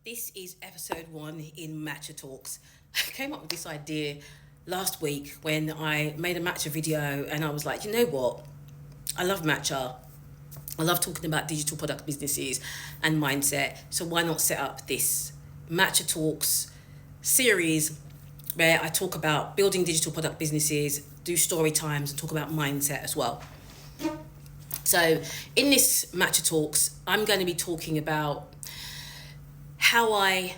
This is episode 1 in Matcha Talks. I came up with this idea last week when I made a matcha video, and I was like, you know what? I love matcha. I love talking about digital product businesses and mindset. So why not set up this Matcha Talks series where I talk about building digital product businesses, do story times, and talk about mindset as well. So in this Matcha Talks, I'm going to be talking about how I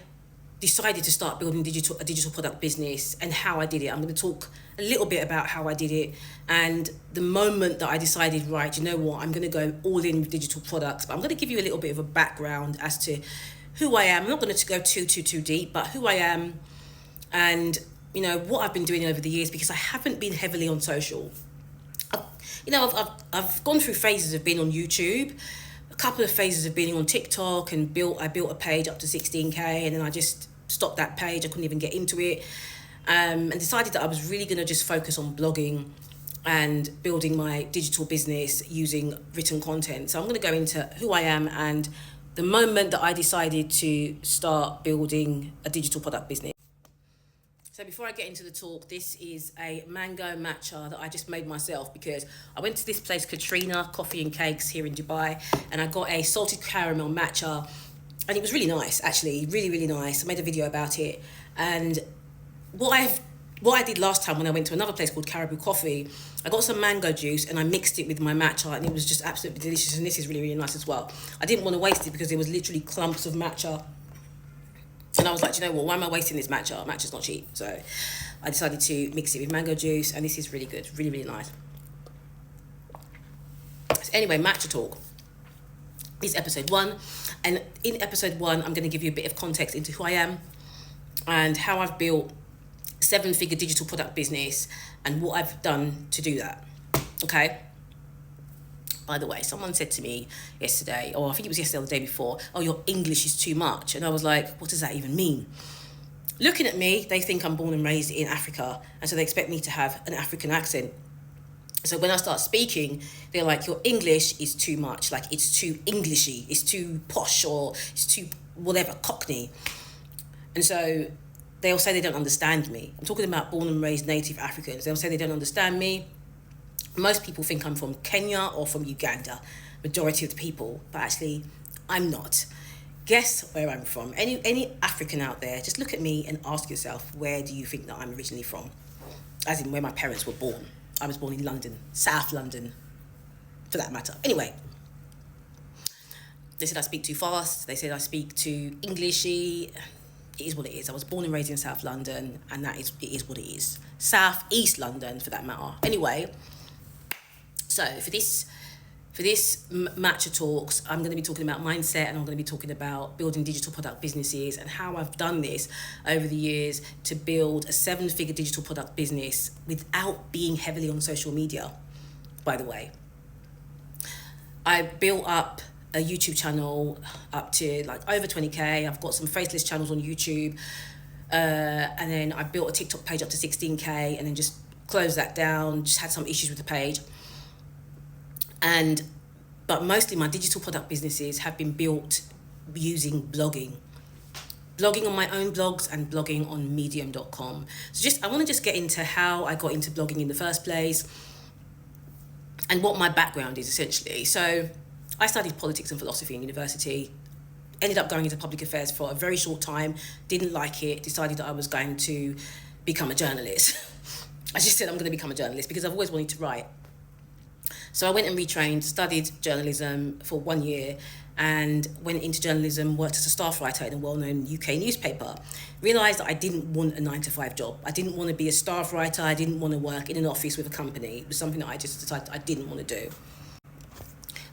decided to start building a digital product business and how I did it. I'm going to talk a little bit about how I did it and the moment that I decided, right, you know what, I'm going to go all in with digital products. But I'm going to give you a little bit of a background as to who I am. I'm not going to go too deep, but who I am and, you know, what I've been doing over the years, because I haven't been heavily on social. I've gone through phases of being on YouTube, a couple of phases of being on TikTok, and I built a page up to 16k, and then I just stopped that page. I couldn't even get into it, and decided that I was really going to just focus on blogging and building my digital business using written content. So I'm going to go into who I am and the moment that I decided to start building a digital product business. So before I get into the talk, this is a mango matcha that I just made myself, because I went to this place, Katrina Coffee and Cakes here in Dubai, and I got a salted caramel matcha, and it was really nice, actually, really nice. I made a video about it, and what I did last time when I went to another place called Caribou Coffee, I got some mango juice and I mixed it with my matcha, and it was just absolutely delicious, and this is really nice as well. I didn't want to waste it because there was literally clumps of matcha. And I was like, you know what, why am I wasting this matcha? Matcha's not cheap. So I decided to mix it with mango juice, and this is really good, really nice. So anyway, Matcha Talk. This is episode 1. And in episode 1, I'm going to give you a bit of context into who I am and how I've built 7-figure digital product business and what I've done to do that. Okay? By the way, someone said to me yesterday, or I think it was yesterday or the day before, oh, your English is too much. And I was like, what does that even mean? Looking at me, they think I'm born and raised in Africa, and so they expect me to have an African accent. So when I start speaking, they're like, your English is too much. Like, it's too Englishy, it's too posh, or it's too whatever, Cockney. And so they'll say they don't understand me. I'm talking about born and raised native Africans. They'll say they don't understand me. Most people think I'm from Kenya or from Uganda, majority of the people, but actually I'm not. Guess where I'm from. Any African out there, just look at me and ask yourself, where do you think that I'm originally from? As in where my parents were born. I was born in London, South London, for that matter. Anyway, they said I speak too fast. They said I speak too Englishy. It is what it is. I was born and raised in South London, and it is what it is. South East London, for that matter. Anyway, so for this Matcha Talks, I'm going to be talking about mindset, and I'm going to be talking about building digital product businesses and how I've done this over the years to build a 7-figure digital product business without being heavily on social media, by the way. I built up a YouTube channel up to like over 20k. I've got some faceless channels on YouTube, and then I built a TikTok page up to 16k, and then just closed that down, just had some issues with the page. But mostly my digital product businesses have been built using blogging on my own blogs and blogging on medium.com. So I want to just get into how I got into blogging in the first place and what my background is, essentially. So I studied politics and philosophy in university, ended up going into public affairs for a very short time, didn't like it, decided that I was going to become a journalist. I just said I'm going to become a journalist because I've always wanted to write. So I went and retrained, studied journalism for 1 year, and went into journalism, worked as a staff writer in a well-known UK newspaper. Realised that I didn't want a 9-to-5 job. I didn't want to be a staff writer. I didn't want to work in an office with a company. It was something that I just decided I didn't want to do.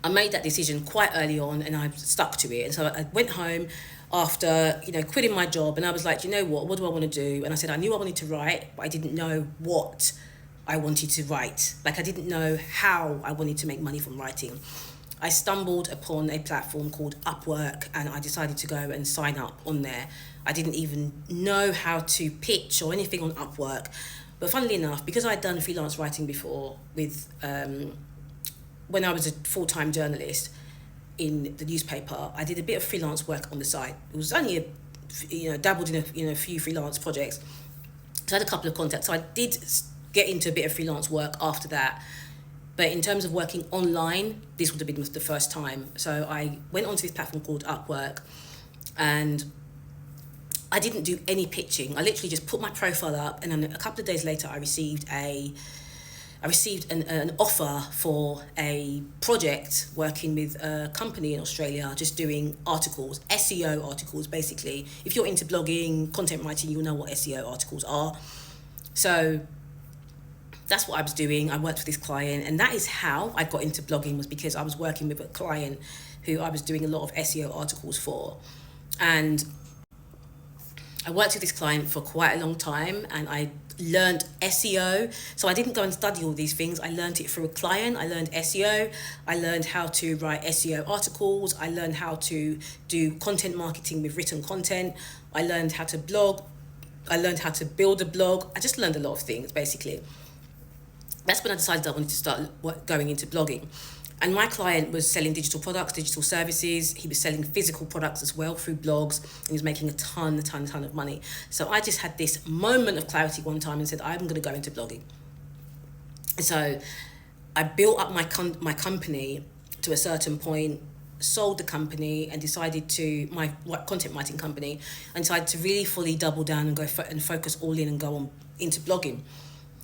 I made that decision quite early on, and I stuck to it. And so I went home after, quitting my job, and I was like, you know what do I want to do? And I said, I knew I wanted to write, but I didn't know what I wanted to write. Like, I didn't know how I wanted to make money from writing. I stumbled upon a platform called Upwork, and I decided to go and sign up on there. I didn't even know how to pitch or anything on Upwork. But funnily enough, because I'd done freelance writing before with when I was a full-time journalist in the newspaper, I did a bit of freelance work on the side. It was only dabbled in a few freelance projects. So I had a couple of contacts. So I did get into a bit of freelance work after that. But in terms of working online, this would have been the first time. So I went onto this platform called Upwork, and I didn't do any pitching. I literally just put my profile up, and then a couple of days later, I received an offer for a project working with a company in Australia, just doing articles, SEO articles, basically. If you're into blogging, content writing, you'll know what SEO articles are. So that's what I was doing. I worked with this client, and that is how I got into blogging, was because I was working with a client who I was doing a lot of SEO articles for. And I worked with this client for quite a long time, and I learned SEO. So I didn't go and study all these things. I learned it through a client. I learned SEO. I learned how to write SEO articles. I learned how to do content marketing with written content. I learned how to blog. I learned how to build a blog. I just learned a lot of things, basically. That's when I decided I wanted to start going into blogging. And my client was selling digital products, digital services. He was selling physical products as well through blogs, and he was making a ton of money. So I just had this moment of clarity one time and said, I'm going to go into blogging. So I built up my company to a certain point, sold the company, and decided to, my content writing company, and decided to really fully double down and go and focus all in and go on into blogging.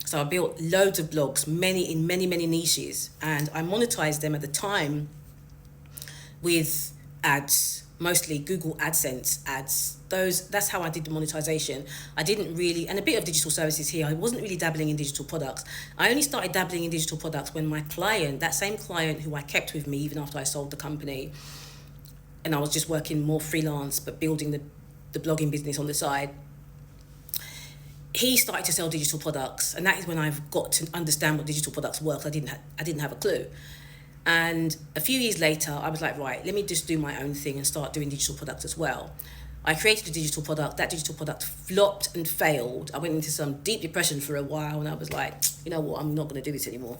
So I built loads of blogs, many niches, and I monetized them at the time with ads, mostly Google AdSense ads. That's how I did the monetization. I didn't really, and a bit of digital services here. I wasn't really dabbling in digital products. I only started dabbling in digital products when my client, that same client who I kept with me even after I sold the company, and I was just working more freelance but building the blogging business on the side, he started to sell digital products, and that is when I've got to understand what digital products work. I didn't have a clue. And a few years later, I was like, right, let me just do my own thing and start doing digital products as well. I created a digital product. That digital product flopped and failed. I went into some deep depression for a while, and I was like, you know what, I'm not going to do this anymore.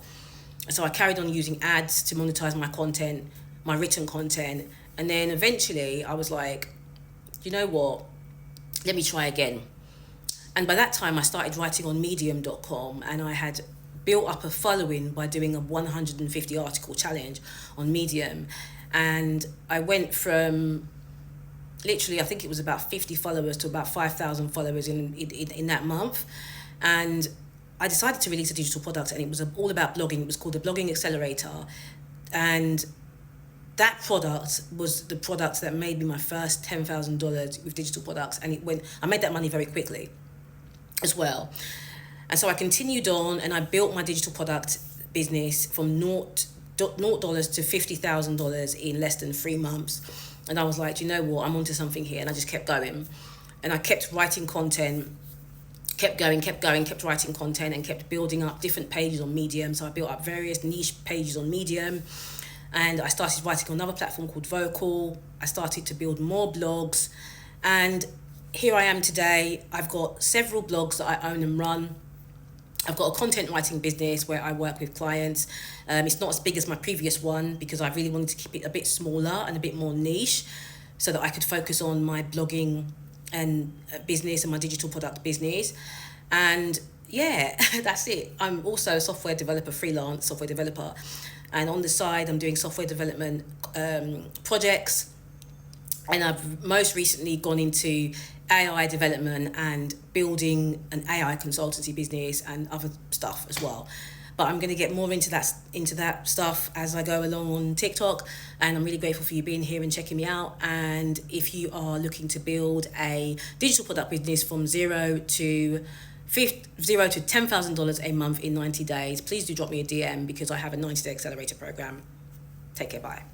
And so I carried on using ads to monetize my content, my written content. And then eventually I was like, you know what, let me try again. And by that time, I started writing on medium.com, and I had built up a following by doing a 150 article challenge on Medium. And I went from literally, I think it was about 50 followers to about 5,000 followers in that month. And I decided to release a digital product, and it was all about blogging. It was called the Blogging Accelerator. And that product was the product that made me my first $10,000 with digital products. And I made that money very quickly as well. And so I continued on, and I built my digital product business from $0 to $50,000 in less than 3 months. And I was like, you know what, I'm onto something here. And I just kept going, and I kept writing content, kept writing content, and kept building up different pages on Medium. So I built up various niche pages on Medium, and I started writing on another platform called Vocal. I started to build more blogs, and here I am today. I've got several blogs that I own and run. I've got a content writing business where I work with clients. It's not as big as my previous one because I really wanted to keep it a bit smaller and a bit more niche so that I could focus on my blogging and business and my digital product business. And yeah, that's it. I'm also a software developer, freelance software developer. And on the side, I'm doing software development projects. And I've most recently gone into AI development and building an AI consultancy business and other stuff as well. But I'm going to get more into that stuff as I go along on TikTok. And I'm really grateful for you being here and checking me out. And if you are looking to build a digital product business from zero to $10,000 a month in 90 days, please do drop me a DM because I have a 90-day accelerator program. Take care, bye.